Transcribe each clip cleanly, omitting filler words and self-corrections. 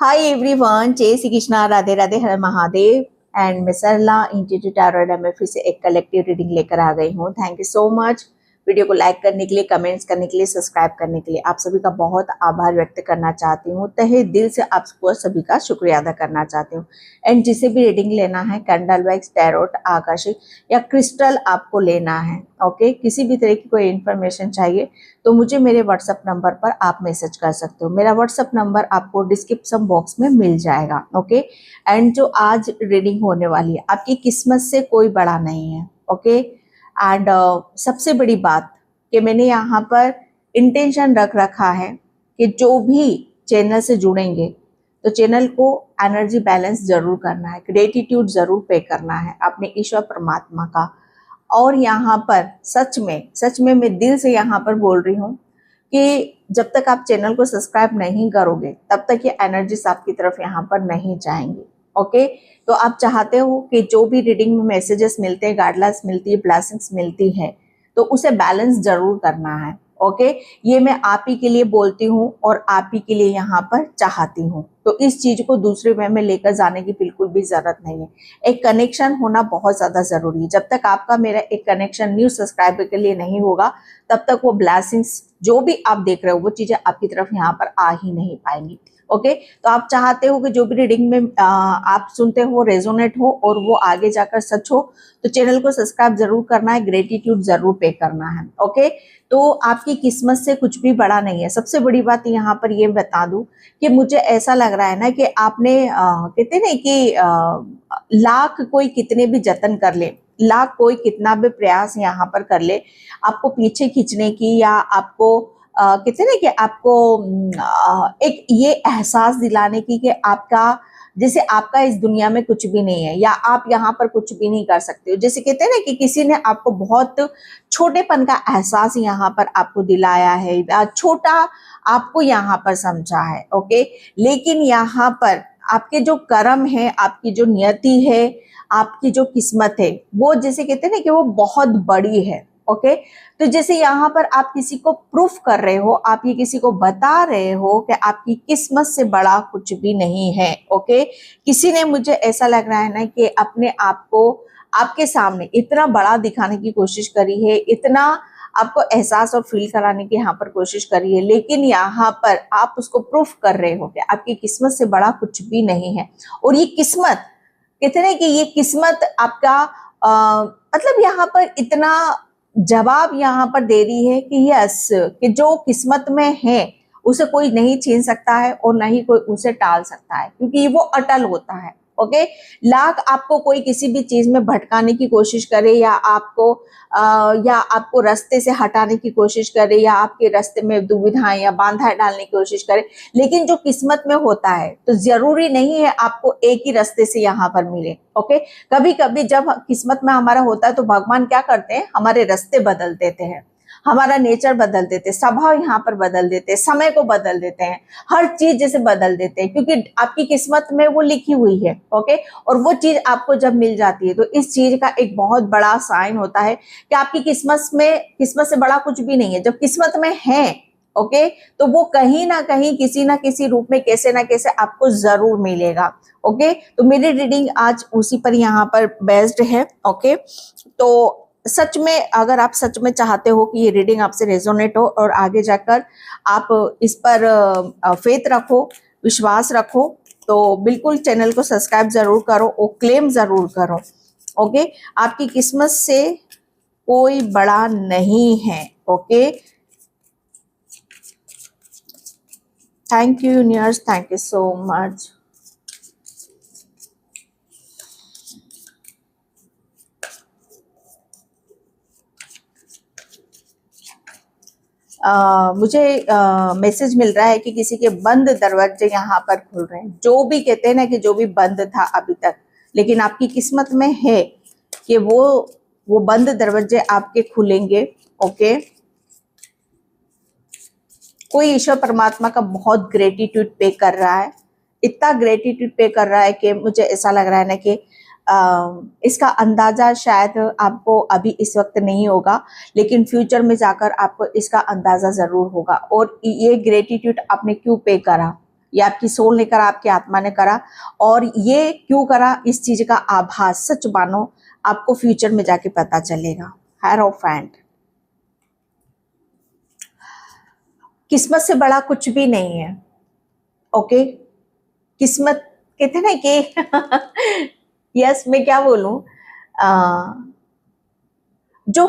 Hi everyone, जय श्री कृष्णा, राधे राधे, हर Mahadev. And मैं सरला institute tarot में फिर से एक कलेक्टिव रीडिंग लेकर आ गई हूँ। Thank you so much video को लाइक करने के लिए, कमेंट्स करने के लिए, सब्सक्राइब करने के लिए। आप सभी का बहुत आभार व्यक्त करना चाहती हूँ। तहे दिल से आप सभी का शुक्रिया अदा करना चाहती हूँ। एंड जिसे भी रीडिंग लेना है, कैंडल वैक्स, टैरोट, आकाशिक या क्रिस्टल आपको लेना है, ओके, किसी भी तरह की कोई इन्फॉर्मेशन चाहिए तो मुझे मेरे व्हाट्सएप नंबर पर आप मैसेज कर सकते हो। मेरा व्हाट्सएप नंबर आपको डिस्क्रिप्शन बॉक्स में मिल जाएगा, ओके। एंड जो आज रीडिंग होने वाली है, आपकी किस्मत से कोई बड़ा नहीं है, ओके। एंड सबसे बड़ी बात कि मैंने यहाँ पर इंटेंशन रख रखा है कि जो भी चैनल से जुड़ेंगे तो चैनल को एनर्जी बैलेंस जरूर करना है, ग्रेटिट्यूड जरूर पे करना है अपने ईश्वर परमात्मा का। और यहाँ पर सच में मैं दिल से यहाँ पर बोल रही हूँ कि जब तक आप चैनल को सब्सक्राइब नहीं करोगे तब तक ये एनर्जीज आपकी तरफ यहाँ पर नहीं जाएंगी, ओके। तो आप चाहते हो कि जो भी रीडिंग में मैसेजेस मिलते हैं, गाइडलाइंस मिलती है, ब्लेसिंग्स मिलती है, तो उसे बैलेंस जरूर करना है, ओके। ये मैं आप ही के लिए बोलती हूँ और आप ही के लिए यहाँ पर चाहती हूँ। तो इस चीज को दूसरे वे में लेकर जाने की बिल्कुल भी जरूरत नहीं है। एक कनेक्शन होना बहुत ज्यादा जरूरी है। जब तक आपका मेरा एक कनेक्शन न्यू सब्सक्राइबर के लिए नहीं होगा तब तक वो ब्लेसिंग्स जो भी आप देख रहे हो वो चीजें आपकी तरफ यहाँ पर आ ही नहीं पाएंगी, ओके। तो आप चाहते हो कि जो भी रीडिंग में आप सुनते हो रेजोनेट हो और वो आगे जाकर सच हो, तो चैनल को सब्सक्राइब जरूर करना है, ग्रेटिट्यूड जरूर पे करना है, ओके। तो आपकी किस्मत से कुछ भी बड़ा नहीं है। सबसे बड़ी बात यहाँ पर ये बता दूं कि मुझे ऐसा लग रहा है ना कि आपने कहते ना कि लाख कोई कितने भी जतन कर ले, लाख कोई कितना भी प्रयास यहाँ पर कर ले आपको पीछे खींचने की, या आपको कहते ना कि आपको एक ये एहसास दिलाने की कि आपका जैसे आपका इस दुनिया में कुछ भी नहीं है, या आप यहाँ पर कुछ भी नहीं कर सकते हो। जैसे कहते हैं ना कि किसी ने आपको बहुत छोटेपन का एहसास यहाँ पर आपको दिलाया है, या छोटा आपको यहाँ पर समझा है, ओके। लेकिन यहाँ पर आपके जो कर्म है, आपकी जो नियति है, आपकी जो किस्मत है, वो जैसे कहते हैं ना कि वो बहुत बड़ी है, ओके। तो जैसे यहाँ पर आप किसी को प्रूफ कर रहे हो, आप ये किसी को बता रहे हो कि आपकी किस्मत से बड़ा कुछ भी नहीं है, ओके। किसी ने, मुझे ऐसा लग रहा है ना कि अपने आप को आपके सामने इतना बड़ा दिखाने की कोशिश करी है, इतना आपको एहसास और फील कराने की यहाँ पर कोशिश करी है, लेकिन यहाँ पर आप उसको प्रूफ कर रहे हो कि आपकी किस्मत से बड़ा कुछ भी नहीं है। और ये किस्मत, कहते हैं कि ये किस्मत आपका मतलब यहाँ पर इतना जवाब यहाँ पर दे रही है कि यस, कि जो किस्मत में है उसे कोई नहीं छीन सकता है और ना ही कोई उसे टाल सकता है, क्योंकि वो अटल होता है, ओके। लाख आपको कोई किसी भी चीज में भटकाने की कोशिश करे, या आपको रास्ते से हटाने की कोशिश करे, या आपके रास्ते में दुविधाएं या बाधाएं डालने की कोशिश करे, लेकिन जो किस्मत में होता है तो जरूरी नहीं है आपको एक ही रास्ते से यहाँ पर मिले, ओके। कभी कभी जब किस्मत में हमारा होता है तो भगवान क्या करते हैं, हमारे रास्ते बदल देते हैं, हमारा नेचर बदल देते हैं, स्वभाव यहाँ पर बदल देते हैं, समय को बदल देते हैं, हर चीज जैसे बदल देते हैं, क्योंकि आपकी किस्मत में वो लिखी हुई है, ओके। और वो चीज आपको जब मिल जाती है तो इस चीज का एक बहुत बड़ा साइन होता है कि आपकी किस्मत से बड़ा कुछ भी नहीं है। जब किस्मत में है, ओके, तो वो कहीं ना कहीं किसी ना किसी रूप में कैसे ना कैसे आपको जरूर मिलेगा, ओके। तो मेरी रीडिंग आज उसी पर यहाँ पर बेस्ड है, ओके। तो सच में अगर आप सच में चाहते हो कि ये रीडिंग आपसे रेजोनेट हो और आगे जाकर आप इस पर फेथ रखो, विश्वास रखो, तो बिल्कुल चैनल को सब्सक्राइब जरूर करो और क्लेम जरूर करो, ओके। आपकी किस्मत से कोई बड़ा नहीं है, okay. Thank you universe, thank you so much. मुझे मैसेज मिल रहा है कि किसी के बंद दरवाजे यहाँ पर खुल रहे हैं। जो भी कहते हैं ना कि जो भी बंद था अभी तक, लेकिन आपकी किस्मत में है कि वो बंद दरवाजे आपके खुलेंगे, ओके। कोई ईश्वर परमात्मा का बहुत ग्रेटिट्यूड पे कर रहा है, इतना ग्रेटिट्यूड पे कर रहा है कि मुझे ऐसा लग रहा है ना कि इसका अंदाजा शायद आपको अभी इस वक्त नहीं होगा, लेकिन फ्यूचर में जाकर आपको इसका अंदाजा जरूर होगा। और ये ग्रेटिट्यूड आपने क्यों पे करा, ये आपकी सोल ने करा, आपकी आत्मा ने करा। और ये क्यों करा, इस चीज का आभास सच मानो, आपको फ्यूचर में जाके पता चलेगा। हायरोफेंट, किस्मत से बड़ा कुछ भी नहीं है। ओके, किस्मत कहते ना कि यस मैं क्या बोलूं, जो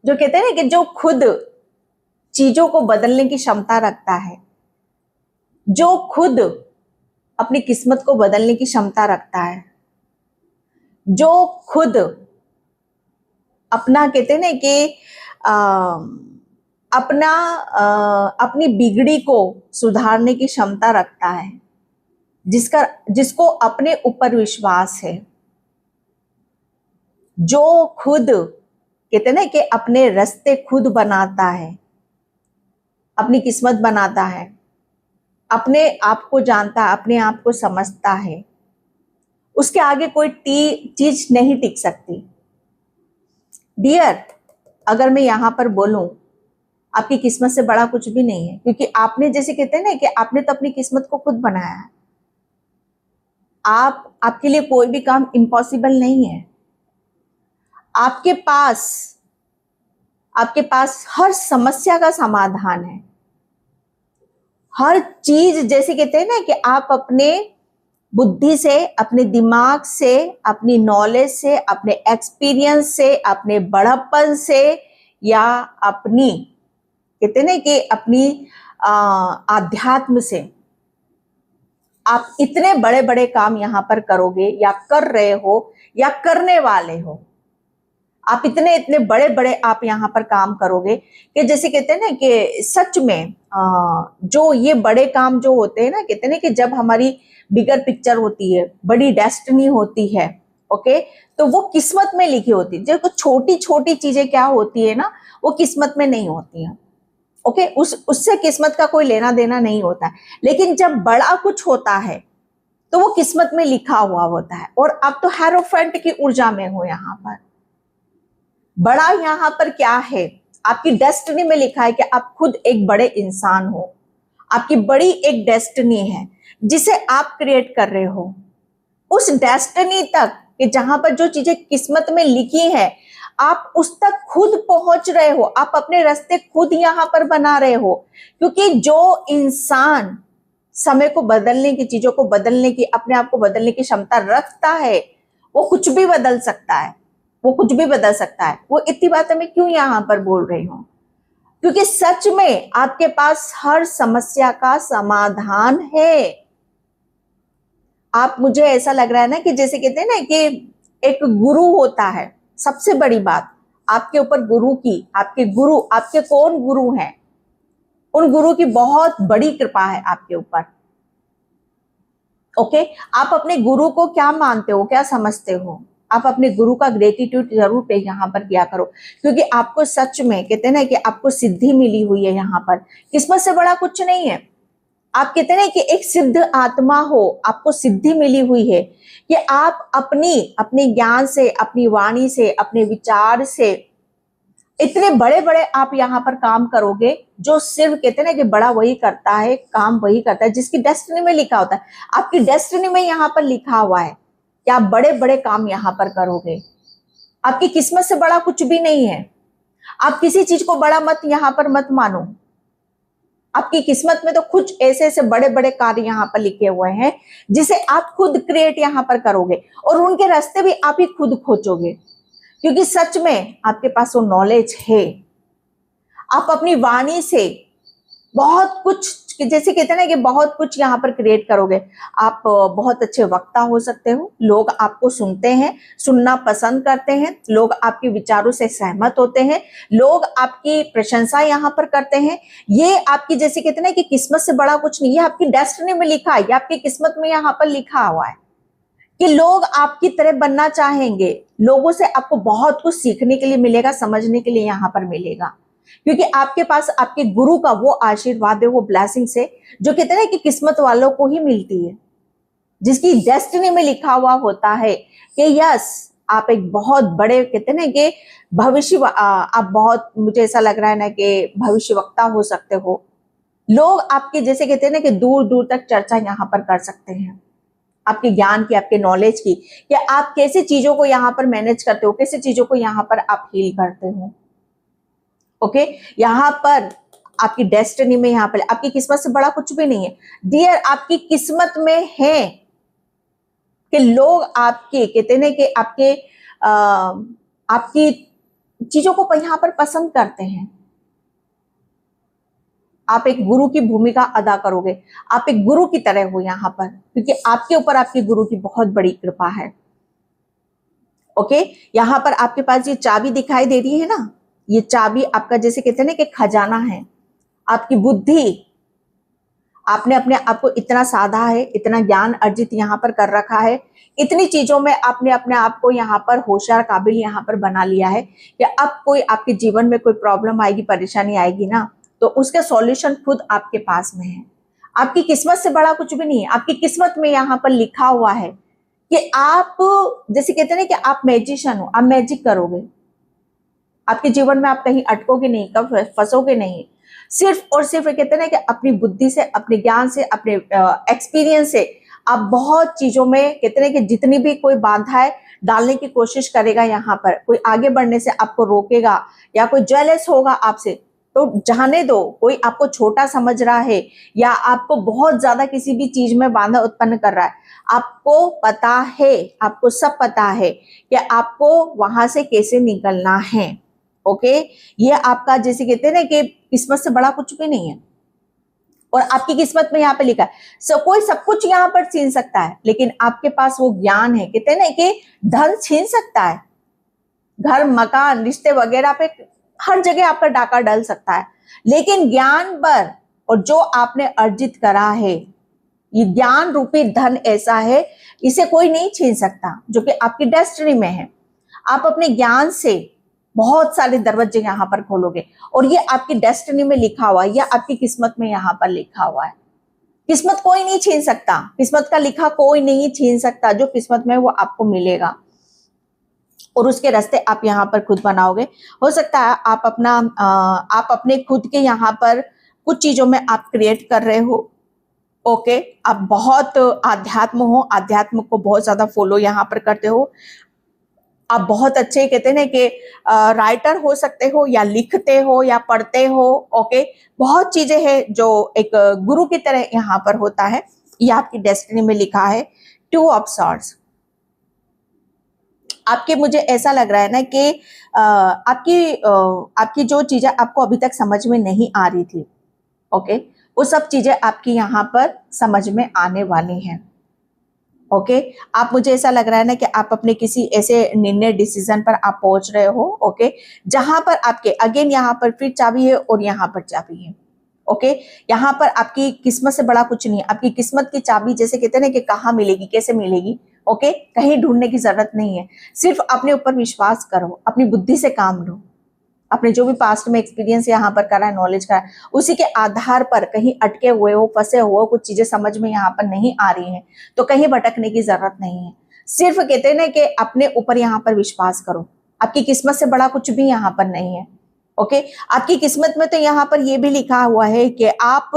कहते हैं ना कि जो खुद चीजों को बदलने की क्षमता रखता है, जो खुद अपनी किस्मत को बदलने की क्षमता रखता है, जो खुद अपना कहते हैं ना कि अपनी बिगड़ी को सुधारने की क्षमता रखता है, जिसको अपने ऊपर विश्वास है, जो खुद कहते हैं ना कि अपने रास्ते खुद बनाता है, अपनी किस्मत बनाता है, अपने आप को जानता है, अपने आप को समझता है, उसके आगे कोई चीज नहीं टिक सकती। डियर, अगर मैं यहां पर बोलूं, आपकी किस्मत से बड़ा कुछ भी नहीं है, क्योंकि आपने जैसे कहते हैं ना कि आपने तो अपनी किस्मत को खुद बनाया है। आपके लिए कोई भी काम इम्पॉसिबल नहीं है। आपके पास हर समस्या का समाधान है। हर चीज जैसे कहते हैं ना कि आप अपने बुद्धि से, अपने दिमाग से, अपनी नॉलेज से, अपने एक्सपीरियंस से, अपने बड़प्पन से, या अपनी कहते हैं ना कि अपनी आध्यात्म से आप इतने बड़े बड़े काम यहां पर करोगे, या कर रहे हो, या करने वाले हो। आप इतने इतने बड़े बड़े आप यहाँ पर काम करोगे कि जैसे कहते हैं ना कि सच में जो ये बड़े काम जो होते हैं ना, कहते हैं ना कि जब हमारी बिगर पिक्चर होती है, बड़ी डेस्टिनी होती है, ओके, तो वो किस्मत में लिखी होती है। जो छोटी छोटी चीजें क्या होती है ना, वो किस्मत में नहीं होती है। ओके, उससे किस्मत का कोई लेना देना नहीं होता है। लेकिन जब बड़ा कुछ होता है तो वो किस्मत में लिखा हुआ होता है। और आप तो हेरोफेंट की ऊर्जा में हो। यहाँ पर बड़ा यहाँ पर क्या है, आपकी डेस्टिनी में लिखा है कि आप खुद एक बड़े इंसान हो। आपकी बड़ी एक डेस्टिनी है जिसे आप क्रिएट कर रहे हो। उस डेस्टिनी तक कि जहां पर जो चीजें किस्मत में लिखी है, आप उस तक खुद पहुंच रहे हो। आप अपने रास्ते खुद यहां पर बना रहे हो। क्योंकि जो इंसान समय को बदलने की, चीजों को बदलने की, अपने आप को बदलने की क्षमता रखता है, वो कुछ भी बदल सकता है। वो कुछ भी बदल सकता है। वो इतनी बातें मैं क्यों यहां पर बोल रही हूं, क्योंकि सच में आपके पास हर समस्या का समाधान है। आप, मुझे ऐसा लग रहा है ना कि जैसे कहते हैं ना कि एक गुरु होता है। सबसे बड़ी बात आपके ऊपर गुरु की, आपके कौन गुरु हैं, उन गुरु की बहुत बड़ी कृपा है आपके ऊपर। ओके, आप अपने गुरु को क्या मानते हो, क्या समझते हो? आप अपने गुरु का ग्रेटिट्यूड जरूर पे यहाँ पर किया करो, क्योंकि आपको सच में कहते हैं ना कि आपको सिद्धि मिली हुई है। यहाँ पर किस्मत से बड़ा कुछ नहीं है। आप कहते हैं कि एक सिद्ध आत्मा हो, आपको सिद्धि मिली हुई है कि आप अपने ज्ञान से, अपनी वाणी से, अपने विचार से इतने बड़े बड़े आप यहाँ पर काम करोगे। जो सिर्फ कहते हैं ना कि बड़ा वही करता है, काम वही करता है जिसकी डेस्टिनी में लिखा होता है। आपकी डेस्टिनी में यहाँ पर लिखा हुआ है कि आप बड़े बड़े काम यहाँ पर करोगे। आपकी किस्मत से बड़ा कुछ भी नहीं है। आप किसी चीज को बड़ा यहाँ पर मत मानो। आपकी किस्मत में तो कुछ ऐसे ऐसे बड़े बड़े कार्य यहाँ पर लिखे हुए हैं जिसे आप खुद क्रिएट यहाँ पर करोगे, और उनके रास्ते भी आप ही खुद खोजोगे। क्योंकि सच में आपके पास वो नॉलेज है। आप अपनी वाणी से बहुत कुछ, जैसे कहते हैं ना कि बहुत कुछ यहाँ पर क्रिएट करोगे। आप बहुत अच्छे वक्ता हो सकते हो। लोग आपको सुनते हैं, सुनना पसंद करते हैं। लोग आपके विचारों से सहमत होते हैं। लोग आपकी प्रशंसा यहाँ पर करते हैं। ये आपकी, जैसे कहते हैं ना कि किस्मत से बड़ा कुछ नहीं, ये आपकी डेस्टिनी में लिखा है, ये आपकी किस्मत में यहाँ पर लिखा हुआ है कि लोग आपकी तरह बनना चाहेंगे। लोगों से आपको बहुत कुछ सीखने के लिए मिलेगा, समझने के लिए यहाँ पर मिलेगा। क्योंकि आपके पास आपके गुरु का वो आशीर्वाद है, वो ब्लेसिंग्स है, जो कहते हैं कि किस्मत वालों को ही मिलती है, जिसकी डेस्टिनी में लिखा हुआ होता है कि यस, आप एक बहुत बड़े, कहते हैं ना कि भविष्य, आप बहुत, मुझे ऐसा लग रहा है ना कि भविष्य वक्ता हो सकते हो। लोग आपके जैसे कहते हैं ना कि दूर दूर तक चर्चा यहाँ पर कर सकते हैं आपके ज्ञान की, आपके नॉलेज की, कि आप कैसे चीजों को यहाँ पर मैनेज करते हो, कैसे चीजों को यहाँ पर आप हील करते हो। ओके, यहाँ पर आपकी डेस्टिनी में, यहाँ पर आपकी किस्मत से बड़ा कुछ भी नहीं है डियर। आपकी किस्मत में है कि लोग आपके कहते हैं कि आपकी चीजों को यहाँ पर पसंद करते हैं। आप एक गुरु की भूमिका अदा करोगे, आप एक गुरु की तरह हो यहाँ पर, क्योंकि आपके ऊपर आपके गुरु की बहुत बड़ी कृपा है। ओके, यहाँ पर आपके पास ये चाबी दिखाई दे रही है ना, ये चाबी आपका जैसे कहते हैं ना कि खजाना है, आपकी बुद्धि। आपने अपने आप को इतना साधा है, इतना ज्ञान अर्जित यहाँ पर कर रखा है, इतनी चीजों में आपने अपने आप को यहाँ पर होशियार काबिल यहाँ पर बना लिया है कि अब कोई आपके जीवन में कोई प्रॉब्लम आएगी, परेशानी आएगी ना, तो उसके सॉल्यूशन खुद आपके पास में है। आपकी किस्मत से बड़ा कुछ भी नहीं है। आपकी किस्मत में यहाँ पर लिखा हुआ है कि आप जैसे कहते हैं ना कि आप मैजिशियन हो, आप मैजिक करोगे। आपके जीवन में आप कहीं अटकोगे नहीं, कब फंसोगे नहीं। सिर्फ और सिर्फ कहते हैं ना कि अपनी बुद्धि से, अपने ज्ञान से, अपने एक्सपीरियंस से आप बहुत चीजों में कहते हैं कि जितनी भी कोई बाधाएं डालने की कोशिश करेगा, यहाँ पर कोई आगे बढ़ने से आपको रोकेगा या कोई जेलस होगा आपसे, तो जाने दो। कोई आपको छोटा समझ रहा है या आपको बहुत ज्यादा किसी भी चीज में बाधा उत्पन्न कर रहा है, आपको पता है, आपको सब पता है कि आपको वहां से कैसे निकलना है। ओके, ये आपका जैसे कहते हैं ना कि किस्मत से बड़ा कुछ भी नहीं है। और आपकी किस्मत में यहाँ पे लिखा है कोई सब कुछ यहाँ पर छीन सकता है, लेकिन आपके पास वो ज्ञान है। कहते हैं ना कि धन छीन सकता है, घर, मकान, रिश्ते वगैरह पे हर जगह आपका डाका डल सकता है, लेकिन ज्ञान पर और जो आपने अर्जित करा है, ये ज्ञान रूपी धन ऐसा है, इसे कोई नहीं छीन सकता, जो कि आपकी डेस्टिनी में है। आप अपने ज्ञान से बहुत सारे दरवाजे यहाँ पर खोलोगे और ये आपकी डेस्टिनी में लिखा हुआ है, या आपकी किस्मत में यहाँ पर लिखा हुआ है। किस्मत कोई नहीं छीन सकता, किस्मत का लिखा कोई नहीं छीन सकता। जो किस्मत में वो आपको मिलेगा और उसके रास्ते आप यहाँ पर खुद बनाओगे। हो सकता है आप अपने खुद के यहाँ पर कुछ चीजों में आप क्रिएट कर रहे हो। ओके, आप बहुत आध्यात्म हो, आध्यात्म को बहुत ज्यादा फॉलो यहाँ पर करते हो। आप बहुत अच्छे कहते हैं ना कि राइटर हो सकते हो, या लिखते हो, या पढ़ते हो। ओके, बहुत चीजें हैं जो एक गुरु की तरह यहाँ पर होता है। ये आपकी डेस्टिनी में लिखा है 2 ऑफ सॉर्ड्स। आपके मुझे ऐसा लग रहा है ना कि आपकी जो चीजें आपको अभी तक समझ में नहीं आ रही थी, ओके, वो सब चीजें आपकी यहाँ पर समझ में आने वाली हैं। ओके, आप मुझे ऐसा लग रहा है ना कि आप अपने किसी ऐसे निर्णय, डिसीजन पर आप पहुंच रहे हो। ओके, जहां पर आपके अगेन यहाँ पर फिर चाबी है और यहाँ पर चाबी है। ओके, यहाँ पर आपकी किस्मत से बड़ा कुछ नहीं है। आपकी किस्मत की चाबी जैसे कहते हैं ना कि कहाँ मिलेगी, कैसे मिलेगी। ओके, कहीं ढूंढने की जरूरत नहीं है, सिर्फ अपने ऊपर विश्वास करो, अपनी बुद्धि से काम लो, अपने जो भी पास्ट में एक्सपीरियंस यहाँ पर करा है, नॉलेज करा है, उसी के आधार पर कहीं अटके हुए हो, फंसे हुए हो, कुछ चीजें समझ में यहाँ पर नहीं आ रही हैं, तो कहीं भटकने की जरूरत नहीं है। सिर्फ कहते हैं ना कि अपने ऊपर यहाँ पर विश्वास करो। आपकी किस्मत से बड़ा कुछ भी यहाँ पर नहीं है। ओके, आपकी किस्मत में तो यहाँ पर ये भी लिखा हुआ है कि आप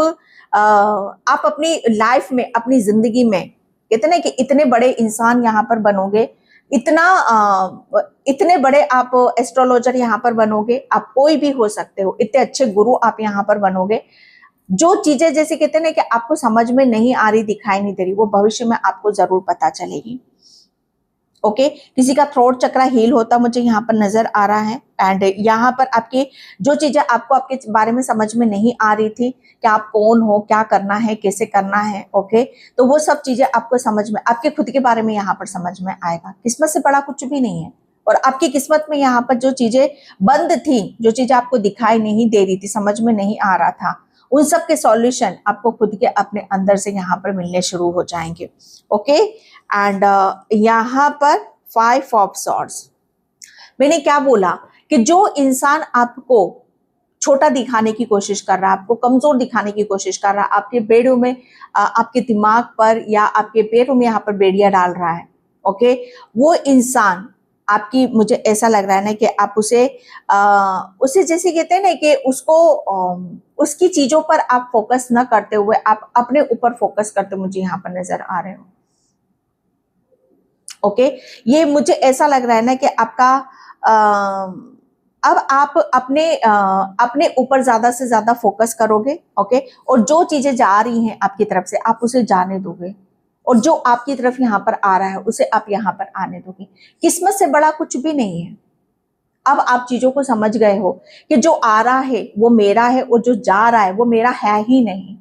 अपनी लाइफ में, अपनी जिंदगी में कहते ना कि इतने बड़े इंसान यहाँ पर बनोगे, इतने बड़े आप एस्ट्रोलॉजर यहाँ पर बनोगे। आप कोई भी हो सकते हो, इतने अच्छे गुरु आप यहाँ पर बनोगे। जो चीजें जैसे कहते हैं ना कि आपको समझ में नहीं आ रही, दिखाई नहीं दे रही, वो भविष्य में आपको जरूर पता चलेगी। ओके, किसी का थ्रोट चक्र हील होता मुझे यहाँ पर नजर आ रहा है। एंड यहाँ पर आपकी जो चीजें आपको आपके बारे में समझ में नहीं आ रही थी कि आप कौन हो, क्या करना है, कैसे करना है, ओके, तो वो सब चीजें आपको समझ में, आपके खुद के बारे में यहाँ पर समझ में आएगा। किस्मत से बड़ा कुछ भी नहीं है। और आपकी किस्मत में यहाँ पर जो चीजें बंद थी, जो चीजें आपको दिखाई नहीं दे रही थी, समझ में नहीं आ रहा था, उन सब के सॉल्यूशन आपको खुद के अपने अंदर से यहाँ पर मिलने शुरू हो जाएंगे। ओके, एंड यहाँ पर 5 ऑफ सॉर्ड्स। मैंने क्या बोला कि जो इंसान आपको छोटा दिखाने की कोशिश कर रहा है, आपको कमजोर दिखाने की कोशिश कर रहा है, आपके बेड़ों में, आपके दिमाग पर या आपके पैरों में यहाँ पर बेड़ियां डाल रहा है, ओके, वो इंसान आपकी, मुझे ऐसा लग रहा है ना कि आप उसे जैसे कहते हैं ना कि उसको उसकी चीजों पर आप फोकस ना करते हुए आप अपने ऊपर फोकस करते मुझे यहाँ पर नजर आ रहे हो। ओके, ये मुझे ऐसा लग रहा है ना कि आपका अब आप अपने ऊपर ज्यादा से ज्यादा फोकस करोगे। ओके, और जो चीजें जा रही हैं आपकी तरफ से आप उसे जाने दोगे, और जो आपकी तरफ यहाँ पर आ रहा है उसे आप यहाँ पर आने दोगे। किस्मत से बड़ा कुछ भी नहीं है। अब आप चीजों को समझ गए हो कि जो आ रहा है वो मेरा है और जो जा रहा है वो मेरा है ही नहीं।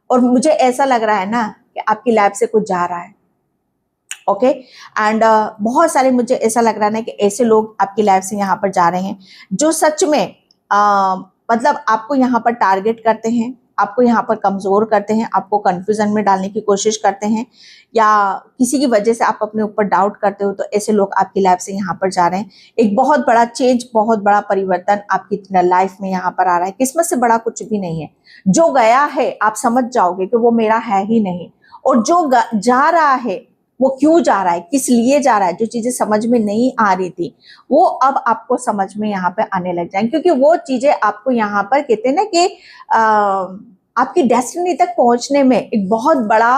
और मुझे ऐसा लग रहा है ना कि आपकी लाइफ से कुछ जा रहा है। ओके, एंड बहुत सारे, मुझे ऐसा लग रहा है ना कि ऐसे लोग आपकी लाइफ से यहाँ पर जा रहे हैं जो सच में मतलब आपको यहाँ पर टारगेट करते हैं, आपको यहाँ पर कमजोर करते हैं, आपको कंफ्यूजन में डालने की कोशिश करते हैं, या किसी की वजह से आप अपने ऊपर डाउट करते हो, तो ऐसे लोग आपकी लाइफ से यहाँ पर जा रहे हैं। एक बहुत बड़ा चेंज, बहुत बड़ा परिवर्तन आपकी लाइफ में यहाँ पर आ रहा है। किस्मत से बड़ा कुछ भी नहीं है। जो गया है आप समझ जाओगे कि वो मेरा है ही नहीं, और जो जा रहा है वो क्यों जा रहा है, किस लिए जा रहा है, जो चीजें समझ में नहीं आ रही थी वो अब आपको समझ में यहाँ पे आने लग जाएंगे, क्योंकि वो चीजें आपको यहाँ पर कहते हैं ना कि आपकी डेस्टिनी तक पहुंचने में एक बहुत बड़ा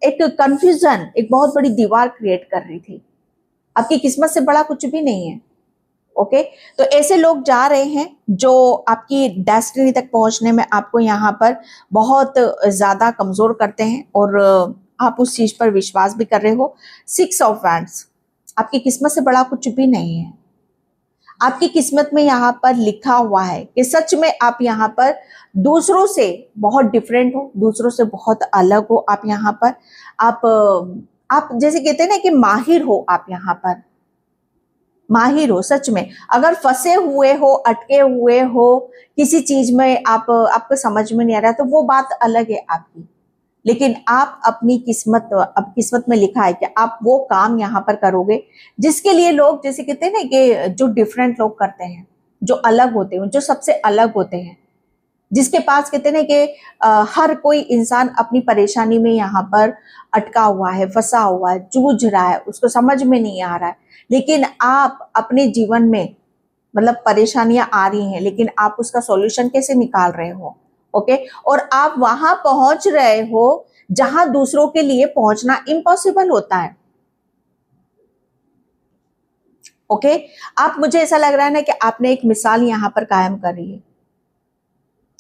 एक कंफ्यूजन, एक बहुत बड़ी दीवार क्रिएट कर रही थी। आपकी किस्मत से बड़ा कुछ भी नहीं है। ओके, तो ऐसे लोग जा रहे हैं जो आपकी डेस्टिनी तक पहुंचने में आपको यहाँ पर बहुत ज्यादा कमजोर करते हैं, और आप उस चीज पर विश्वास भी कर रहे हो। 6 ऑफ वैंड्स, आपकी किस्मत से बड़ा कुछ भी नहीं है। आपकी किस्मत में यहाँ पर लिखा हुआ है कि सच में आप यहाँ पर दूसरों से बहुत डिफरेंट हो, दूसरों से बहुत अलग हो। आप यहाँ पर आप जैसे कहते हैं ना कि माहिर हो, आप यहाँ पर माहिर हो सच में। अगर फंसे हुए हो, अटके हुए हो किसी चीज में, आपको समझ में नहीं आ रहा, तो वो बात अलग है आपकी। लेकिन आप अपनी किस्मत, अब किस्मत में लिखा है कि आप वो काम यहाँ पर करोगे जिसके लिए लोग, जैसे कहते हैं ना कि जो डिफरेंट लोग करते हैं, जो अलग होते हैं, जो सबसे अलग होते हैं, जिसके पास कहते हैं ना कि हर कोई इंसान अपनी परेशानी में यहाँ पर अटका हुआ है, फंसा हुआ है, जूझ रहा है, उसको समझ में नहीं आ रहा है। लेकिन आप अपने जीवन में मतलब परेशानियां आ रही हैं, लेकिन आप उसका सॉल्यूशन कैसे निकाल रहे हो। ओके, और आप वहां पहुंच रहे हो जहां दूसरों के लिए पहुंचना इम्पॉसिबल होता है। ओके, आप, मुझे ऐसा लग रहा है ना कि आपने एक मिसाल यहां पर कायम कर रही है।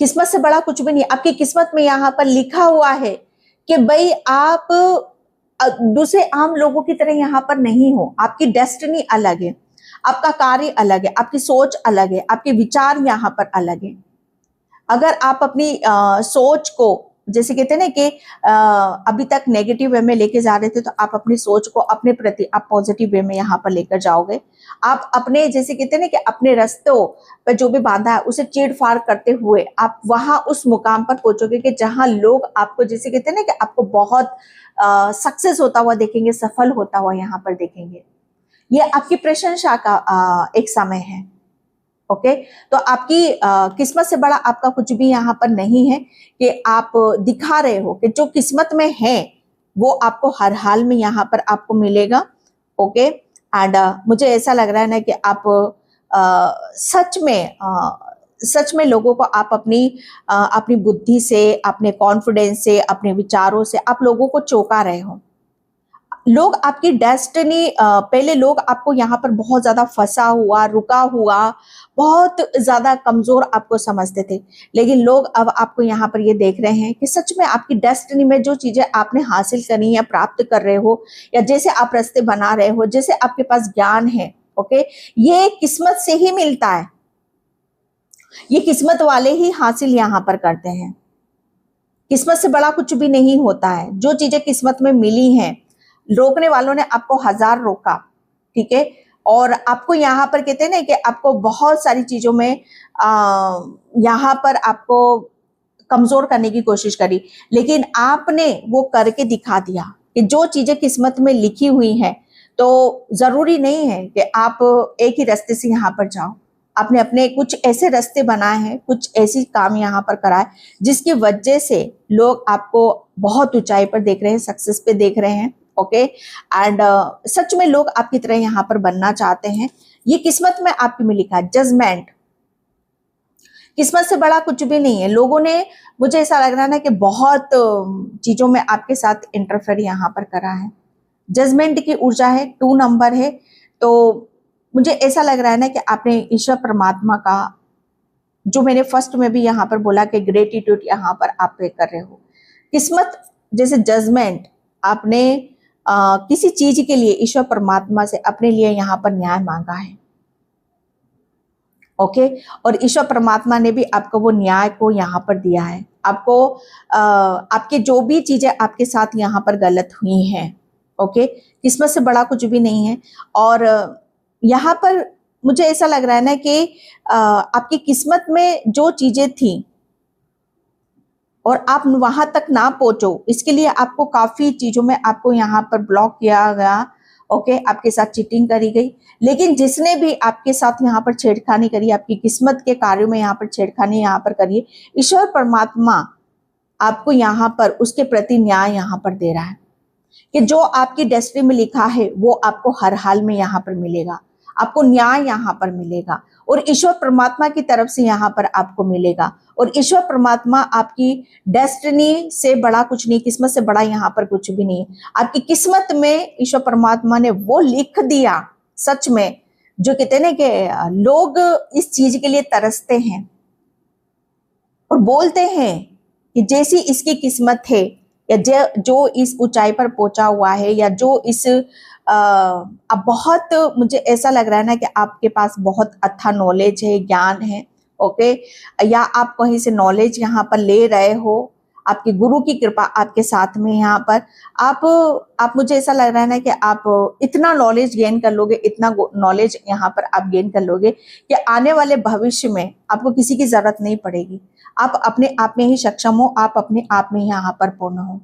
किस्मत से बड़ा कुछ भी नहीं। आपकी किस्मत में यहां पर लिखा हुआ है कि भाई आप दूसरे आम लोगों की तरह यहां पर नहीं हो। आपकी डेस्टिनी अलग है, आपका कार्य अलग है, आपकी सोच अलग है, आपके विचार यहां पर अलग है। अगर आप अपनी सोच को, जैसे कहते हैं ना कि अभी तक नेगेटिव वे में लेके जा रहे थे, तो आप अपनी सोच को अपने प्रति आप पॉजिटिव वे में यहाँ पर लेकर जाओगे। आप अपने, जैसे कहते हैं ना कि अपने रास्तों पर जो भी बांधा है उसे चीड़ फाड़ करते हुए आप वहां उस मुकाम पर पहुंचोगे कि जहां लोग आपको, जैसे कहते हैं ना कि आपको बहुत सक्सेस होता हुआ देखेंगे, सफल होता हुआ यहाँ पर देखेंगे। ये आपकी प्रशंसा का एक समय है। ओके, तो आपकी किस्मत से बड़ा आपका कुछ भी यहाँ पर नहीं है कि आप दिखा रहे हो कि जो किस्मत में है वो आपको हर हाल में यहाँ पर आपको मिलेगा। ओके, एंड मुझे ऐसा लग रहा है ना कि आप सच में लोगों को आप अपनी बुद्धि से, अपने कॉन्फिडेंस से, अपने विचारों से आप लोगों को चौंका रहे हो। लोग आपकी डेस्टिनी, पहले लोग आपको यहाँ पर बहुत ज्यादा फंसा हुआ, रुका हुआ, बहुत ज्यादा कमजोर आपको समझते थे, लेकिन लोग अब आपको यहाँ पर ये देख रहे हैं कि सच में आपकी डेस्टिनी में जो चीजें आपने हासिल करनी या प्राप्त कर रहे हो, या जैसे आप रास्ते बना रहे हो, जैसे आपके पास ज्ञान है, ओके, ये किस्मत से ही मिलता है। ये किस्मत वाले ही हासिल यहाँ पर करते हैं। किस्मत से बड़ा कुछ भी नहीं होता है। जो चीजें किस्मत में मिली हैं, रोकने वालों ने आपको 1000 रोका, ठीक है, और आपको यहाँ पर कहते हैं ना कि आपको बहुत सारी चीजों में यहाँ पर आपको कमजोर करने की कोशिश करी, लेकिन आपने वो करके दिखा दिया कि जो चीजें किस्मत में लिखी हुई हैं, तो जरूरी नहीं है कि आप एक ही रास्ते से यहाँ पर जाओ। आपने अपने कुछ ऐसे रास्ते बनाए हैं, कुछ ऐसी काम यहाँ पर कराए जिसकी वजह से लोग आपको बहुत ऊंचाई पर देख रहे हैं, सक्सेस पे देख रहे हैं। ओके एंड सच में लोग आपकी तरह यहाँ पर बनना चाहते हैं। ये किस्मत में आपके में लिखा है, जजमेंट। किस्मत से बड़ा कुछ भी नहीं है। लोगों ने, मुझे ऐसा लग रहा है ना कि बहुत चीजों में आपके साथ इंटरफेयर यहाँ पर करा है। जजमेंट की ऊर्जा है, 2 नंबर है, तो मुझे ऐसा लग रहा है ना कि आपने ईश्वर परमात्मा का, जो मैंने फर्स्ट में भी यहाँ पर बोला कि ग्रेटिट्यूड यहाँ पर आप पे कर रहे हो। किस्मत जैसे जजमेंट, आपने किसी चीज के लिए ईश्वर परमात्मा से अपने लिए यहाँ पर न्याय मांगा है, ओके और ईश्वर परमात्मा ने भी आपको वो न्याय को यहाँ पर दिया है। आपको आपके जो भी चीजें आपके साथ यहाँ पर गलत हुई हैं, ओके किस्मत से बड़ा कुछ भी नहीं है। और यहाँ पर मुझे ऐसा लग रहा है ना कि आपकी किस्मत में जो चीजें थी और आप वहां तक ना पहुंचो, इसके लिए आपको काफी चीजों में आपको यहाँ पर ब्लॉक किया गया, ओके आपके साथ चीटिंग करी गई। लेकिन जिसने भी आपके साथ यहाँ पर छेड़खानी करी, आपकी किस्मत के कार्यों में यहाँ पर छेड़खानी यहाँ पर करी, ईश्वर परमात्मा आपको यहाँ पर उसके प्रति न्याय यहाँ पर दे रहा है कि जो आपकी डेस्टिनी में लिखा है वो आपको हर हाल में यहाँ पर मिलेगा, आपको न्याय यहाँ पर मिलेगा और ईश्वर परमात्मा की तरफ से यहाँ पर आपको मिलेगा। और ईश्वर परमात्मा आपकी डेस्टिनी से बड़ा कुछ नहीं, किस्मत से बड़ा यहाँ पर कुछ भी नहीं। आपकी किस्मत में ईश्वर परमात्मा ने वो लिख दिया, सच में जो कहते हैं ना कि लोग इस चीज के लिए तरसते हैं और बोलते हैं कि जैसी इसकी किस्मत है या जो इस ऊंचाई पर पहुंचा हुआ है या जो इस अब बहुत, मुझे ऐसा लग रहा है ना कि आपके पास बहुत अच्छा नॉलेज है, ज्ञान है, ओके या आप कहीं से नॉलेज यहाँ पर ले रहे हो, आपके गुरु की कृपा आपके साथ में यहाँ पर आप मुझे ऐसा लग रहा है ना कि आप इतना नॉलेज गेन कर लोगे, इतना नॉलेज यहाँ पर आप गेन कर लोगे कि आने वाले भविष्य में आपको किसी की जरूरत नहीं पड़ेगी। आप अपने आप में ही सक्षम हो, आप अपने आप में यहाँ पर पूर्ण हो,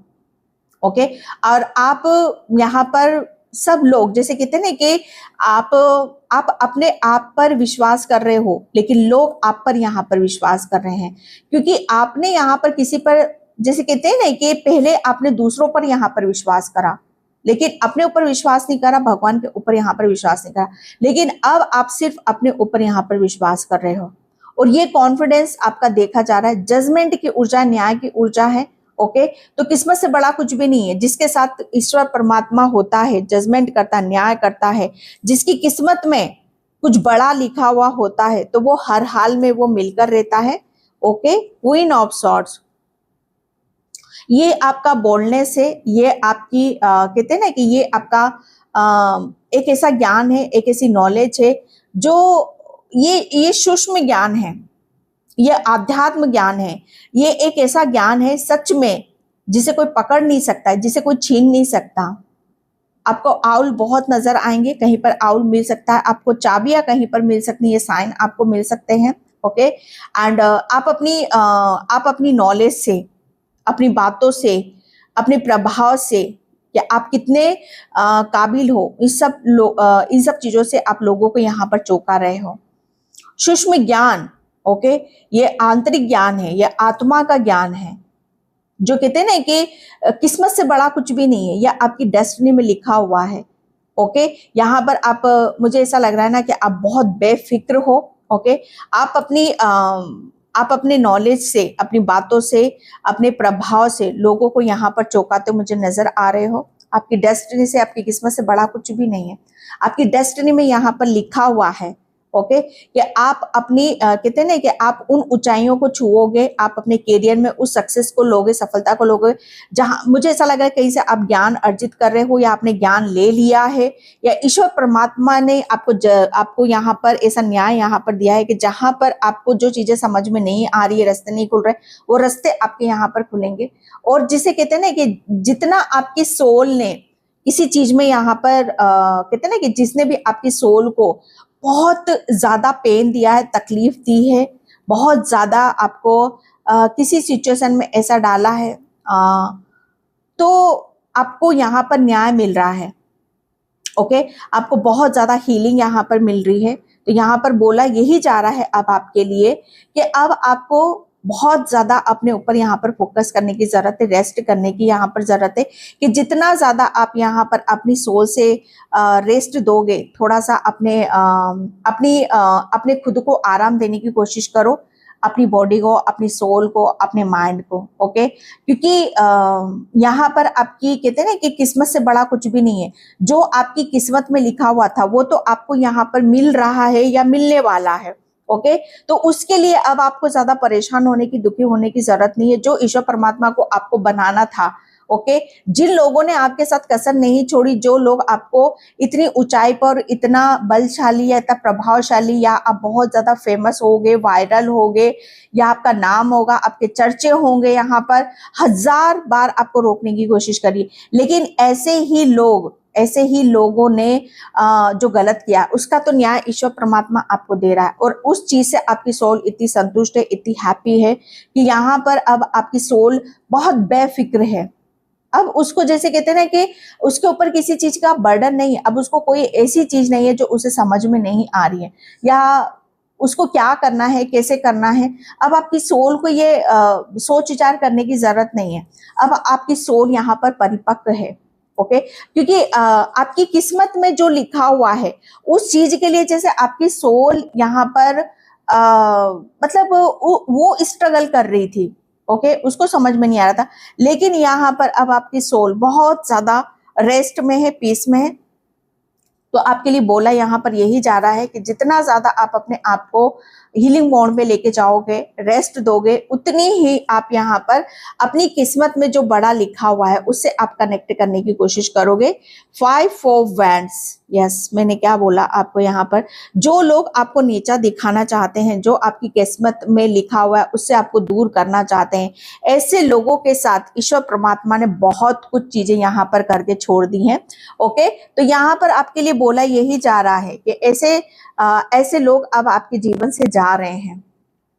ओके और आप यहाँ पर सब लोग जैसे कहते हैं ना कि आप अपने आप पर विश्वास कर रहे हो लेकिन लोग आप पर यहाँ पर विश्वास कर रहे हैं क्योंकि आपने यहाँ पर किसी पर, जैसे कहते हैं ना कि पहले आपने दूसरों पर यहाँ पर विश्वास करा लेकिन अपने ऊपर विश्वास नहीं करा, भगवान के ऊपर यहाँ पर विश्वास नहीं करा, लेकिन अब आप सिर्फ अपने ऊपर यहाँ पर विश्वास कर रहे हो और ये कॉन्फिडेंस आपका देखा जा रहा है। जजमेंट की ऊर्जा, न्याय की ऊर्जा है, ओके तो किस्मत से बड़ा कुछ भी नहीं है। जिसके साथ ईश्वर परमात्मा होता है, जजमेंट करता है, न्याय करता है, जिसकी किस्मत में कुछ बड़ा लिखा हुआ होता है तो वो हर हाल में वो मिलकर रहता है, ओके क्वीन ऑफ सॉर्ड्स। ये आपका बोलनेस है, ये आपकी कहते हैं ना कि ये आपका एक ऐसा ज्ञान है, एक ऐसी नॉलेज है जो ये सूक्ष्म ज्ञान है, ये आध्यात्म ज्ञान है, ये एक ऐसा ज्ञान है सच में जिसे कोई पकड़ नहीं सकता है, जिसे कोई छीन नहीं सकता। आपको आउल बहुत नजर आएंगे, कहीं पर आउल मिल सकता है, आपको चाबियां कहीं पर मिल सकती है, ये साइन आपको मिल सकते हैं, ओके एंड आप अपनी नॉलेज से, अपनी बातों से, अपने प्रभाव से कि आप कितने काबिल हो, इन सब चीजों से आप लोगों को यहाँ पर चौंका रहे हो। सूक्ष्म ज्ञान, ओके ये आंतरिक ज्ञान है, ये आत्मा का ज्ञान है जो कहते हैं ना कि किस्मत से बड़ा कुछ भी नहीं है, यह आपकी डेस्टिनी में लिखा हुआ है, ओके यहाँ पर आप, मुझे ऐसा लग रहा है ना कि आप बहुत बेफिक्र हो, ओके आप अपने नॉलेज से, अपनी बातों से, अपने प्रभाव से लोगों को यहाँ पर चौंकाते मुझे नजर आ रहे हो। आपकी डेस्टिनी से, आपकी किस्मत से बड़ा कुछ भी नहीं है। आपकी डेस्टिनी में यहाँ पर लिखा हुआ है, ओके कि आप अपनी कहते हैं ना कि आप उन ऊंचाइयों को छुओगे, आप अपने करियर में उस सक्सेस को लोगे, सफलता को लोगे जहां मुझे ऐसा लग रहा है कहीं से आप ज्ञान अर्जित कर रहे हो या आपने ज्ञान ले लिया है या ईश्वर परमात्मा ने आपको यहाँ पर ऐसा न्याय यहाँ पर दिया है कि जहां पर आपको जो चीजें समझ में नहीं आ रही है, रास्ते नहीं खुल रहे, वो रास्ते आपके यहाँ पर खुलेंगे। और जिसे कहते हैं ना कि जितना आपकी सोल ने किसी चीज में यहाँ पर कहते हैं ना कि जिसने भी आपकी सोल को बहुत ज्यादा पेन दिया है, तकलीफ दी है, बहुत ज्यादा आपको किसी सिचुएशन में ऐसा डाला है, तो आपको यहाँ पर न्याय मिल रहा है, ओके आपको बहुत ज्यादा हीलिंग यहाँ पर मिल रही है। तो यहाँ पर बोला यही जा रहा है अब आपके लिए कि अब आपको बहुत ज्यादा अपने ऊपर यहाँ पर फोकस करने की जरूरत है, रेस्ट करने की यहाँ पर जरूरत है कि जितना ज्यादा आप यहाँ पर अपनी सोल से रेस्ट दोगे, थोड़ा सा अपने खुद को आराम देने की कोशिश करो, अपनी बॉडी को, अपनी सोल को, अपने माइंड को। ओके, क्योंकि यहाँ पर आपकी कहते हैं ना कि किस्मत से बड़ा कुछ भी नहीं है। जो आपकी किस्मत में लिखा हुआ था वो तो आपको यहाँ पर मिल रहा है या मिलने वाला है। ओके, तो उसके लिए अब आपको ज्यादा परेशान होने की, दुखी होने की जरूरत नहीं है। जो ईश्वर परमात्मा को आपको बनाना था, ओके, जिन लोगों ने आपके साथ कसर नहीं छोड़ी, जो लोग आपको इतनी ऊंचाई पर, इतना बलशाली या इतना प्रभावशाली, या आप बहुत ज्यादा फेमस हो गए, वायरल हो गए, या आपका नाम होगा, आपके चर्चे होंगे, यहाँ पर 1000 बार आपको रोकने की कोशिश करी, लेकिन ऐसे ही लोगों ने जो गलत किया उसका तो न्याय ईश्वर परमात्मा आपको दे रहा है। और उस चीज से आपकी सोल इतनी संतुष्ट है, इतनी हैप्पी है कि यहाँ पर अब आपकी सोल बहुत बेफिक्र है। अब उसको जैसे कहते हैं ना कि उसके ऊपर किसी चीज का बर्डन नहीं है, अब उसको कोई ऐसी चीज नहीं है जो उसे समझ में नहीं आ रही है, या उसको क्या करना है, कैसे करना है। अब आपकी सोल को ये सोच विचार करने की जरूरत नहीं है। अब आपकी सोल यहाँ पर परिपक्व है। ओके, क्योंकि आपकी किस्मत में जो लिखा हुआ है उस चीज के लिए जैसे आपकी सोल यहाँ पर मतलब वो स्ट्रगल कर रही थी। ओके, उसको समझ में नहीं आ रहा था, लेकिन यहाँ पर अब आपकी सोल बहुत ज्यादा रेस्ट में है, पीस में है। तो आपके लिए बोला यहाँ पर यही जा रहा है कि जितना ज्यादा आप अपने आप को हीलिंग मोड में लेके जाओगे, रेस्ट दोगे, उतनी ही आप यहाँ पर अपनी किस्मत में जो बड़ा लिखा हुआ है उससे आप कनेक्ट करने की कोशिश करोगे। 5 ऑफ वैंड्स, यस, मैंने क्या बोला आपको यहाँ पर, जो लोग आपको नीचा दिखाना चाहते हैं, जो आपकी किस्मत में लिखा हुआ है उससे आपको दूर करना चाहते हैं, ऐसे लोगों के साथ ईश्वर परमात्मा ने बहुत कुछ चीजें यहाँ पर करके छोड़ दी हैं। ओके, तो यहाँ पर आपके लिए बोला यही जा रहा है कि ऐसे लोग अब आपके जीवन से जा रहे हैं।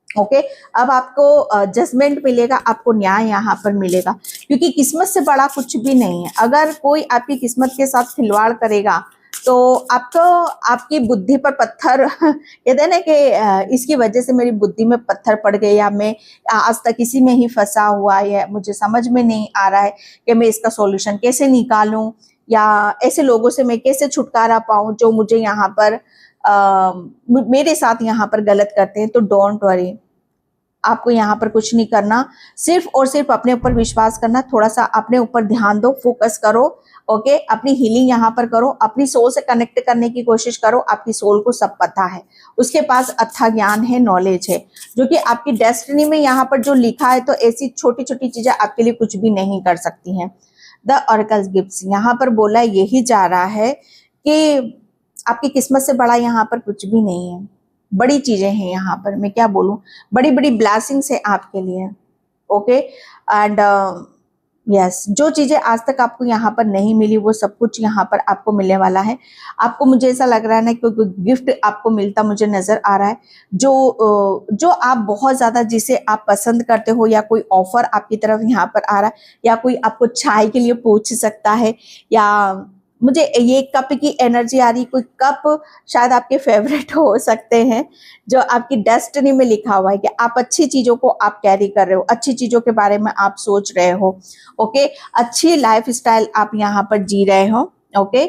ओके, अब आपको जजमेंट मिलेगा, आपको न्याय यहाँ पर मिलेगा, क्योंकि किस्मत से बड़ा कुछ भी नहीं है। अगर कोई आपकी किस्मत के साथ खिलवाड़ करेगा तो आपको, आपकी बुद्धि पर पत्थर कहते हैं ना कि इसकी वजह से मेरी बुद्धि में पत्थर पड़ गए, या मैं आज तक इसी में ही फंसा हुआ है, मुझे समझ में नहीं आ रहा है कि मैं इसका सॉल्यूशन कैसे निकालूं, या ऐसे लोगों से मैं कैसे छुटकारा पाऊं जो मुझे यहाँ पर मेरे साथ यहाँ पर गलत करते हैं। तो डोंट वरी, आपको यहाँ पर कुछ नहीं करना, सिर्फ और सिर्फ अपने ऊपर विश्वास करना, थोड़ा सा अपने ऊपर ध्यान दो, फोकस करो। ओके, अपनी हीलिंग यहाँ पर करो, अपनी सोल से कनेक्ट करने की कोशिश करो। आपकी सोल को सब पता है, उसके पास अच्छा ज्ञान है, नॉलेज है, जो कि आपकी डेस्टिनी में यहाँ पर जो लिखा है, तो ऐसी छोटी छोटी चीजें आपके लिए कुछ भी नहीं कर सकती हैं। द ऑरेकल गिफ्ट्स यहाँ पर बोला यही जा रहा है कि आपकी किस्मत से बड़ा यहाँ पर कुछ भी नहीं है, बड़ी चीजें हैं यहाँ पर, मैं क्या बोलूं, बड़ी बड़ी ब्लेसिंग्स है आपके लिए। ओके, एंड यस, जो चीजें आज तक आपको यहाँ पर नहीं मिली वो सब कुछ यहाँ पर आपको मिलने वाला है। आपको, मुझे ऐसा लग रहा है ना, कोई गिफ्ट आपको मिलता मुझे नजर आ रहा है, जो आप बहुत ज्यादा, जिसे आप पसंद करते हो, या कोई ऑफर आपकी तरफ यहाँ पर आ रहा है, या कोई आपको चाय के लिए पूछ सकता है, या मुझे ये कप की एनर्जी आ रही, कोई कप शायद आपके फेवरेट हो सकते हैं, जो आपकी डेस्टिनी में लिखा हुआ है कि आप अच्छी चीजों को आप कैरी कर रहे हो, अच्छी चीजों के बारे में आप सोच रहे हो। ओके, अच्छी लाइफ स्टाइल आप यहाँ पर जी रहे हो। ओके,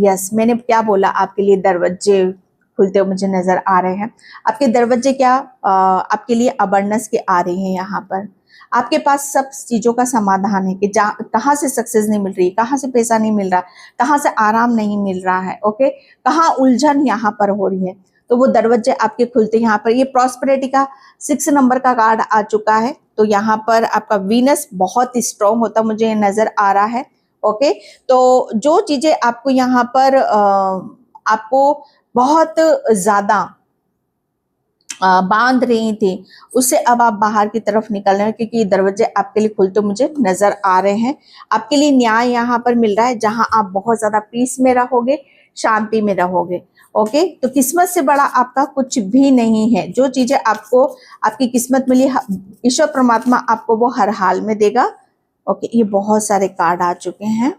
यस, मैंने क्या बोला, आपके लिए दरवाजे खुलते हुए मुझे नजर आ रहे हैं। आपके दरवाजे क्या आपके लिए अबंडेंस के आ रहे हैं। यहाँ पर आपके पास सब चीजों का समाधान है कि कहाँ से सक्सेस नहीं मिल रही, कहाँ से पैसा नहीं मिल रहा, कहाँ से आराम नहीं मिल रहा है। ओके, कहाँ उलझन यहाँ पर हो रही है, तो वो दरवाजे आपके खुलते हैं। यहाँ पर ये प्रॉस्पेरिटी का 6 नंबर का कार्ड आ चुका है, तो यहाँ पर आपका वीनस बहुत स्ट्रॉन्ग होता मुझे नजर आ रहा है। ओके, तो जो चीजें आपको यहाँ पर आपको बहुत ज्यादा बांध रही थी, उससे अब आप बाहर की तरफ निकल रहे हैं, क्योंकि ये दरवाजे आपके लिए खुलते मुझे नजर आ रहे हैं। आपके लिए न्याय यहाँ पर मिल रहा है, जहां आप बहुत ज्यादा पीस में रहोगे, शांति में रहोगे। ओके, तो किस्मत से बड़ा आपका कुछ भी नहीं है। जो चीजें आपको आपकी किस्मत मिली, ईश्वर परमात्मा आपको वो हर हाल में देगा। ओके, ये बहुत सारे कार्ड आ चुके हैं।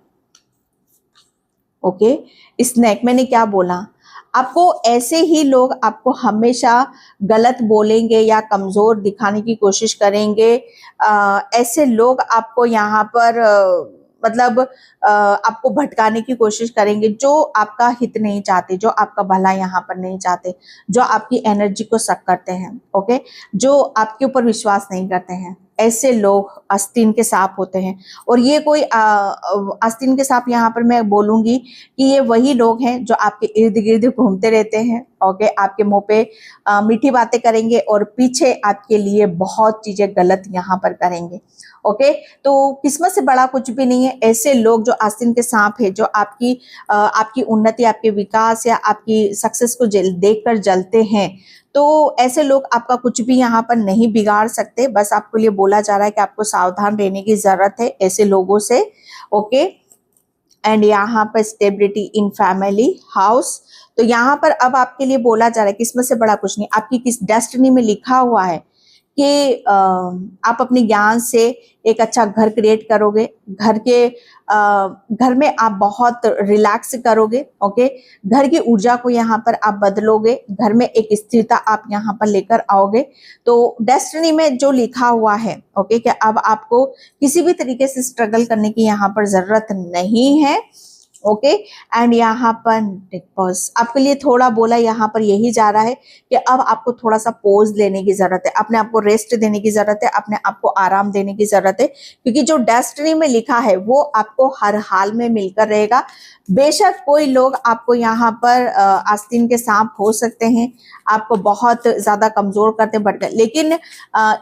ओके, स्नेक, मैंने क्या बोला, आपको ऐसे ही लोग आपको हमेशा गलत बोलेंगे या कमजोर दिखाने की कोशिश करेंगे। ऐसे लोग आपको यहाँ पर मतलब आपको भटकाने की कोशिश करेंगे, जो आपका हित नहीं चाहते, जो आपका भला यहाँ पर नहीं चाहते, जो आपकी एनर्जी को सक करते हैं, ओके, जो आपके ऊपर विश्वास नहीं करते हैं। ऐसे लोग आस्तीन के सांप होते हैं। और ये कोई आस्तीन के सांप यहाँ पर मैं बोलूंगी कि ये वही लोग हैं जो आपके इर्द गिर्द घूमते रहते हैं, ओके, आपके मुंह पे मीठी बातें करेंगे और पीछे आपके लिए बहुत चीजें गलत यहाँ पर करेंगे, ओके। तो किस्मत से बड़ा कुछ भी नहीं है। ऐसे लोग जो आस्तीन के सांप है, जो आपकी उन्नति, आपके विकास या आपकी सक्सेस को देखकर जलते हैं, तो ऐसे लोग आपका कुछ भी यहाँ पर नहीं बिगाड़ सकते। बस आपको लिए बोला जा रहा है कि आपको सावधान रहने की जरूरत है ऐसे लोगों से, ओके। एंड यहाँ पर स्टेबिलिटी इन फैमिली हाउस, तो यहाँ पर अब आपके लिए बोला जा रहा है किस्मत से बड़ा कुछ नहीं, आपकी किस डेस्टिनी में लिखा हुआ है कि आप अपने ज्ञान से एक अच्छा घर क्रिएट करोगे। घर में आप बहुत रिलैक्स करोगे, ओके। घर की ऊर्जा को यहाँ पर आप बदलोगे, घर में एक स्थिरता आप यहाँ पर लेकर आओगे। तो डेस्टिनी में जो लिखा हुआ है, ओके, कि अब आपको किसी भी तरीके से स्ट्रगल करने की यहाँ पर जरूरत नहीं है, ओके। एंड यहाँ पर बस आपके लिए थोड़ा बोला यहाँ पर यही जा रहा है कि अब आपको थोड़ा सा पोज लेने की जरूरत है, अपने आप को रेस्ट देने की जरूरत है, अपने आप को आराम देने की जरूरत है, क्योंकि जो डेस्टिनी में लिखा है वो आपको हर हाल में मिलकर रहेगा। बेशक कोई लोग आपको यहाँ पर आस्तीन के सांप हो सकते हैं, आपको बहुत ज्यादा कमजोर करते भटके, लेकिन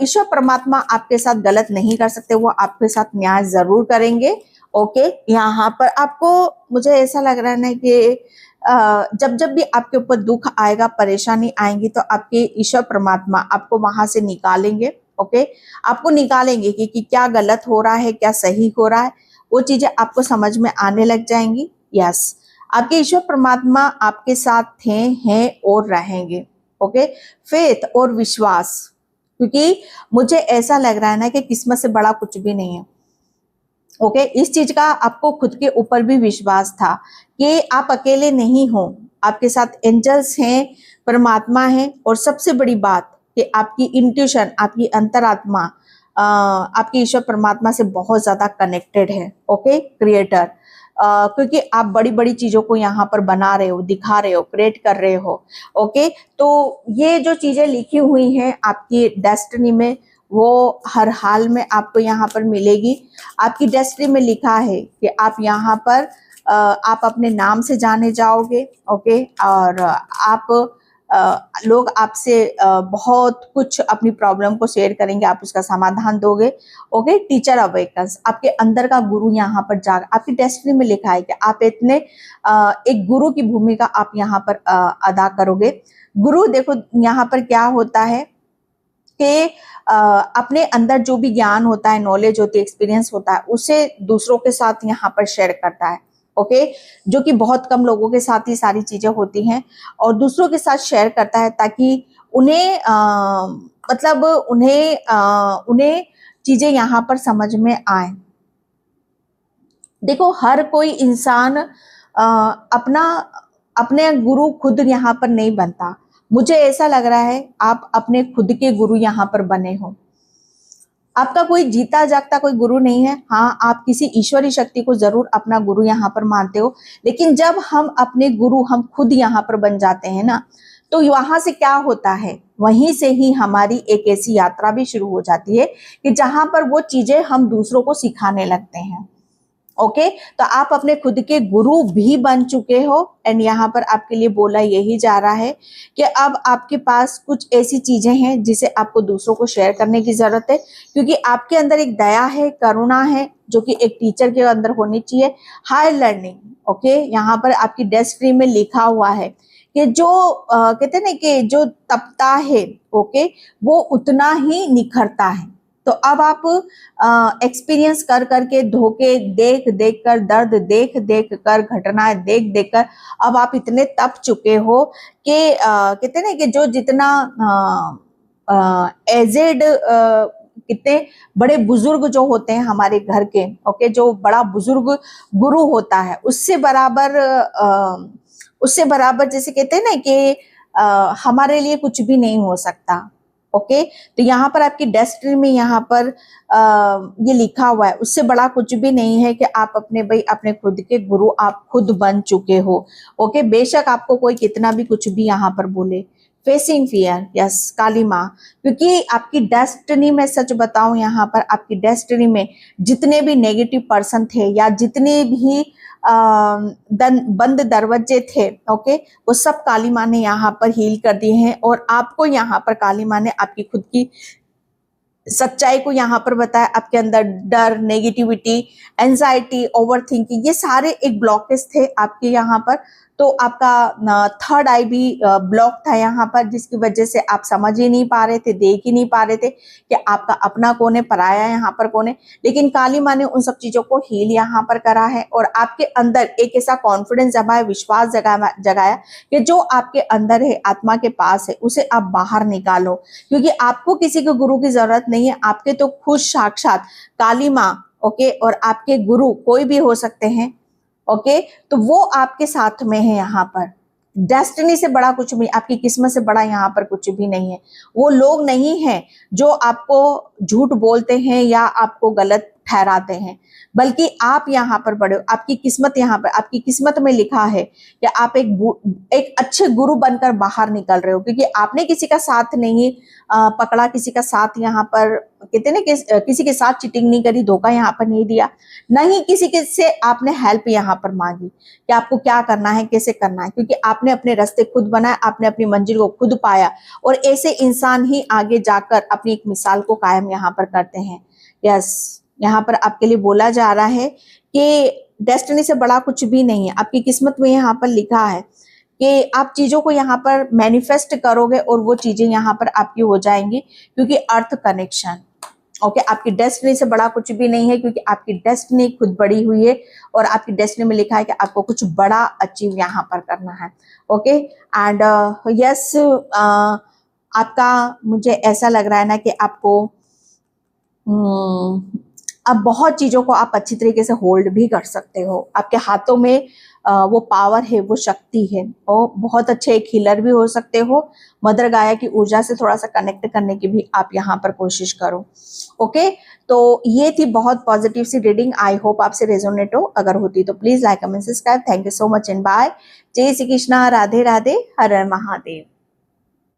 ईश्वर परमात्मा आपके साथ गलत नहीं कर सकते, वो आपके साथ न्याय जरूर करेंगे, ओके। यहाँ पर आपको, मुझे ऐसा लग रहा है ना कि जब जब भी आपके ऊपर दुख आएगा, परेशानी आएंगी, तो आपके ईश्वर परमात्मा आपको वहां से निकालेंगे, ओके। आपको निकालेंगे कि क्या गलत हो रहा है, क्या सही हो रहा है, वो चीजें आपको समझ में आने लग जाएंगी। यस, आपके ईश्वर परमात्मा आपके साथ थे, हैं और रहेंगे, ओके। फेथ और विश्वास, क्योंकि मुझे ऐसा लग रहा है ना कि किस्मत से बड़ा कुछ भी नहीं है, ओके। इस चीज का आपको खुद के ऊपर भी विश्वास था कि आप अकेले नहीं हो, आपके साथ एंजल्स हैं, परमात्मा है, और सबसे बड़ी बात कि आपकी इंट्यूशन, आपकी अंतरात्मा आपके ईश्वर परमात्मा से बहुत ज्यादा कनेक्टेड है, ओके, क्रिएटर। क्योंकि आप बड़ी बड़ी चीजों को यहाँ पर बना रहे हो, दिखा रहे हो, क्रिएट कर रहे हो, ओके। तो ये जो चीजें लिखी हुई हैं आपकी डेस्टिनी में, वो हर हाल में आपको यहाँ पर मिलेगी। आपकी डेस्टिनी में लिखा है कि आप यहाँ पर आप अपने नाम से जाने जाओगे, ओके। और आप लोग आपसे बहुत कुछ अपनी प्रॉब्लम को शेयर करेंगे, आप उसका समाधान दोगे, ओके। टीचर अवेकन्स, आपके अंदर का गुरु यहाँ पर जाग, आपकी डेस्टिनी में लिखा है कि आप इतने एक गुरु की भूमिका आप यहाँ पर अदा करोगे। गुरु, देखो यहाँ पर क्या होता है कि अपने अंदर जो भी ज्ञान होता है, नॉलेज होती है, एक्सपीरियंस होता है, उसे दूसरों के साथ यहाँ पर शेयर करता है, ओके। जो कि बहुत कम लोगों के साथ ही सारी चीजें होती हैं, और दूसरों के साथ शेयर करता है ताकि उन्हें मतलब उन्हें चीजें यहाँ पर समझ में आए। देखो, हर कोई इंसान अपने गुरु खुद यहाँ पर नहीं बनता। मुझे ऐसा लग रहा है आप अपने खुद के गुरु यहाँ पर बने हो। आपका कोई जीता जागता कोई गुरु नहीं है। हाँ, आप किसी ईश्वरी शक्ति को जरूर अपना गुरु यहाँ पर मानते हो, लेकिन जब हम अपने गुरु हम खुद यहाँ पर बन जाते हैं ना, तो वहां से क्या होता है, वहीं से ही हमारी एक ऐसी यात्रा भी शुरू हो जाती है कि जहां पर वो चीजें हम दूसरों को सिखाने लगते हैं, ओके। तो आप अपने खुद के गुरु भी बन चुके हो। एंड यहाँ पर आपके लिए बोला यही जा रहा है कि अब आपके पास कुछ ऐसी चीजें हैं जिसे आपको दूसरों को शेयर करने की जरूरत है, क्योंकि आपके अंदर एक दया है, करुणा है, जो कि एक टीचर के अंदर होनी चाहिए। Higher learning, okay. यहाँ पर आपकी डेस्टिनी में लिखा हुआ है कि जो कहते हैं ना कि जो तपता है, ओके, वो उतना ही निखरता है। तो अब आप एक्सपीरियंस कर करके, धोखे देख देख कर, दर्द देख देख कर, घटनाएं देख देख कर अब आप इतने तप चुके हो कि कहते हैं ना कि जो जितना एजेड कितने बड़े बुजुर्ग जो होते हैं हमारे घर के, ओके, जो बड़ा बुजुर्ग गुरु होता है, उससे बराबर उससे बराबर, जैसे कहते हैं ना कि हमारे लिए कुछ भी नहीं हो सकता। ओके, तो यहाँ पर आपकी डेस्टिनी में यहाँ पर ये लिखा हुआ है, उससे बड़ा कुछ भी नहीं है कि आप अपने खुद के गुरु आप खुद बन चुके हो। ओके, बेशक आपको कोई कितना भी कुछ भी यहाँ पर बोले, फेसिंग फियर, यस काली माँ, क्योंकि आपकी डेस्टिनी में सच बताऊं, यहाँ पर आपकी डेस्टिनी में जितने भी नेगेटिव पर्सन थे या जितने भी बंद दरवाजे थे, ओके, वो सब काली माँ ने यहाँ पर हील कर दिए हैं। और आपको यहाँ पर काली माँ ने आपकी खुद की सच्चाई को यहाँ पर बताया। आपके अंदर डर, नेगेटिविटी, एंजाइटी, ओवरथिंकिंग, ये सारे एक ब्लॉकेज थे आपके यहाँ पर। तो आपका थर्ड आई भी ब्लॉक था यहाँ पर, जिसकी वजह से आप समझ ही नहीं पा रहे थे, देख ही नहीं पा रहे थे कि आपका अपना कौन है, पराया यहाँ पर कौन है। लेकिन काली माँ ने उन सब चीजों को हील यहाँ पर करा है और आपके अंदर एक ऐसा कॉन्फिडेंस जगाया, विश्वास जगाया कि जो आपके अंदर है, आत्मा के पास है, उसे आप बाहर निकालो। क्योंकि आपको किसी के गुरु की जरूरत नहीं है, आपके तो खुद साक्षात काली माँ, ओके, और आपके गुरु कोई भी हो सकते हैं। ओके, तो वो आपके साथ में है यहाँ पर। डेस्टिनी से बड़ा कुछ भी, आपकी किस्मत से बड़ा यहाँ पर कुछ भी नहीं है। वो लोग नहीं है जो आपको झूठ बोलते हैं या आपको गलत ठहराते हैं, बल्कि आप यहाँ पर बड़े हो। आपकी किस्मत, यहाँ पर आपकी किस्मत में लिखा है कि आप एक अच्छे गुरु बनकर बाहर निकल रहे हो, क्योंकि आपने किसी का साथ नहीं पकड़ा, किसी का साथ यहाँ पर कहते ना कि किसी के साथ चीटिंग नहीं करी, धोखा यहाँ पर नहीं दिया, नहीं किसी के से आपने हेल्प यहाँ पर मांगी कि आपको क्या करना है, कैसे करना है, क्योंकि आपने अपने रास्ते खुद बनाए, आपने अपनी मंजिल को खुद पाया। और ऐसे इंसान ही आगे जाकर अपनी एक मिसाल को कायम यहाँ पर करते हैं। यस, यहाँ पर आपके लिए बोला जा रहा है कि डेस्टिनी से बड़ा कुछ भी नहीं है। आपकी किस्मत में यहाँ पर लिखा है कि आप चीजों को यहाँ पर मैनिफेस्ट करोगे और वो चीजें यहाँ पर आपकी हो जाएंगी, क्योंकि अर्थ कनेक्शन। ओके, आपकी डेस्टिनी से बड़ा कुछ भी नहीं है, क्योंकि आपकी डेस्टिनी खुद बड़ी हुई है और आपकी डेस्टिनी में लिखा है कि आपको कुछ बड़ा अचीव यहाँ पर करना है। ओके, एंड यस, आपका मुझे ऐसा लग रहा है ना कि आपको अब बहुत चीजों को आप अच्छी तरीके से होल्ड भी कर सकते हो। आपके हाथों में वो पावर है, वो शक्ति है, और बहुत अच्छे एक हीलर भी हो सकते हो। मदर गाया की ऊर्जा से थोड़ा सा कनेक्ट करने की भी आप यहाँ पर कोशिश करो। ओके, तो ये थी बहुत पॉजिटिव सी रीडिंग। आई होप आपसे रेजोनेट हो। अगर होती तो please like, comment, subscribe. Thank you so much and bye. जय श्री कृष्णा, राधे राधे, हर हर महादेव।